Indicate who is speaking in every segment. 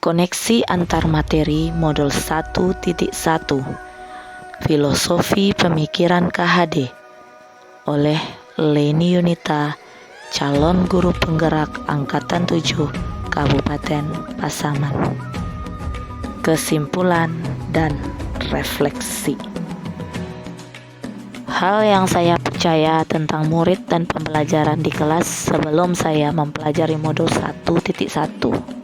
Speaker 1: Koneksi antar materi modul 1.1 Filosofi Pemikiran KHD oleh Leni Yunita, calon guru penggerak Angkatan 7 Kabupaten Pasaman. Kesimpulan dan refleksi. Hal yang saya percaya tentang murid dan pembelajaran di kelas sebelum saya mempelajari modul 1.1.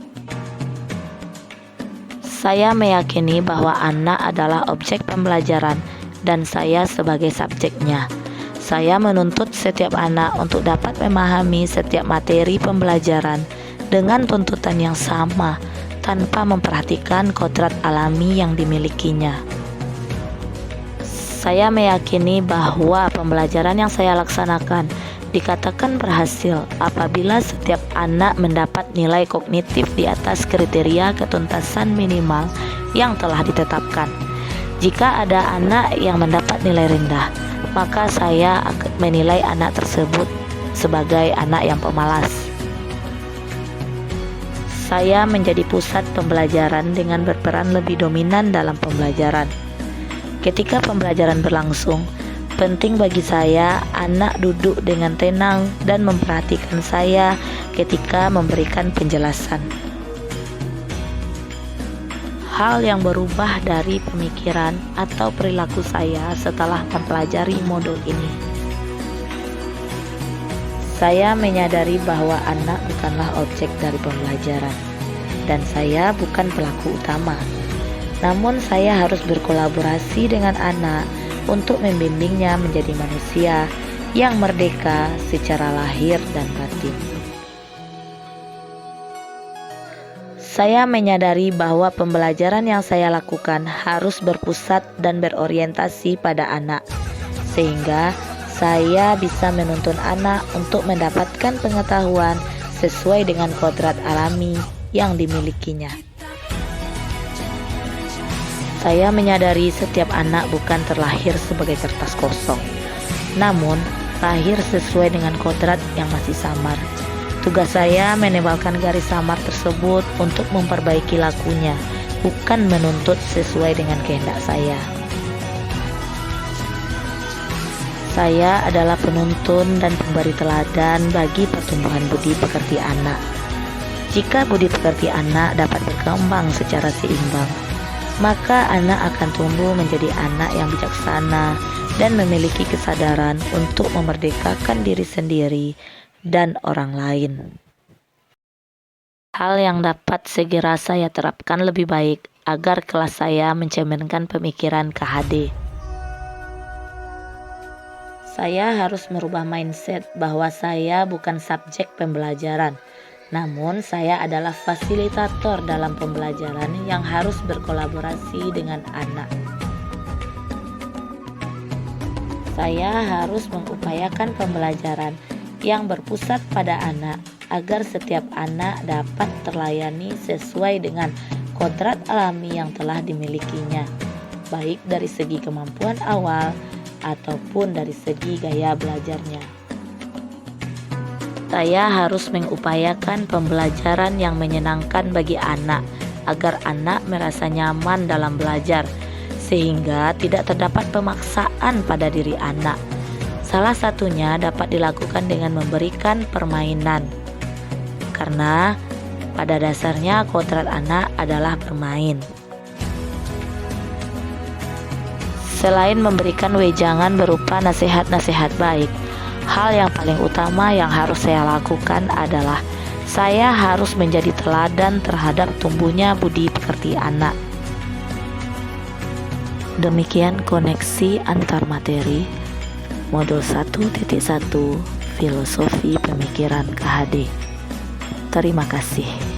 Speaker 1: Saya meyakini bahwa anak adalah objek pembelajaran dan saya sebagai subjeknya. Saya menuntut setiap anak untuk dapat memahami setiap materi pembelajaran dengan tuntutan yang sama tanpa memperhatikan kodrat alami yang dimilikinya. Saya meyakini bahwa pembelajaran yang saya laksanakan dikatakan berhasil apabila setiap anak mendapat nilai kognitif di atas kriteria ketuntasan minimal yang telah ditetapkan. Jika ada anak yang mendapat nilai rendah, maka saya menilai anak tersebut sebagai anak yang pemalas. Saya menjadi pusat pembelajaran dengan berperan lebih dominan dalam pembelajaran. Ketika pembelajaran berlangsung, penting bagi saya anak duduk dengan tenang dan memperhatikan saya ketika memberikan penjelasan. Hal yang berubah dari pemikiran atau perilaku saya setelah mempelajari modul ini. Saya menyadari bahwa anak bukanlah objek dari pembelajaran dan saya bukan pelaku utama. Namun saya harus berkolaborasi dengan anak untuk membimbingnya menjadi manusia yang merdeka secara lahir dan batin. Saya menyadari bahwa pembelajaran yang saya lakukan harus berpusat dan berorientasi pada anak, sehingga saya bisa menuntun anak untuk mendapatkan pengetahuan sesuai dengan kodrat alami yang dimilikinya. Saya menyadari setiap anak bukan terlahir sebagai kertas kosong, namun lahir sesuai dengan kodrat yang masih samar. Tugas saya menebalkan garis samar tersebut untuk memperbaiki lakunya, bukan menuntut sesuai dengan kehendak saya. Saya adalah penuntun dan pemberi teladan bagi pertumbuhan budi pekerti anak. Jika budi pekerti anak dapat berkembang secara seimbang, maka anak akan tumbuh menjadi anak yang bijaksana dan memiliki kesadaran untuk memerdekakan diri sendiri dan orang lain. Hal yang dapat segera saya terapkan lebih baik agar kelas saya mencerminkan pemikiran KHD. Saya harus merubah mindset bahwa saya bukan subjek pembelajaran, namun saya adalah fasilitator dalam pembelajaran yang harus berkolaborasi dengan anak. Saya harus mengupayakan pembelajaran yang berpusat pada anak agar setiap anak dapat terlayani sesuai dengan kodrat alami yang telah dimilikinya, baik dari segi kemampuan awal ataupun dari segi gaya belajarnya. Saya harus mengupayakan pembelajaran yang menyenangkan bagi anak agar anak merasa nyaman dalam belajar, sehingga tidak terdapat pemaksaan pada diri anak. Salah satunya dapat dilakukan dengan memberikan permainan, karena pada dasarnya kodrat anak adalah bermain. Selain memberikan wejangan berupa nasihat-nasihat baik, hal yang paling utama yang harus saya lakukan adalah saya harus menjadi teladan terhadap tumbuhnya budi pekerti anak. Demikian koneksi antar materi modul 1.1 Filosofi Pemikiran KHD. Terima kasih.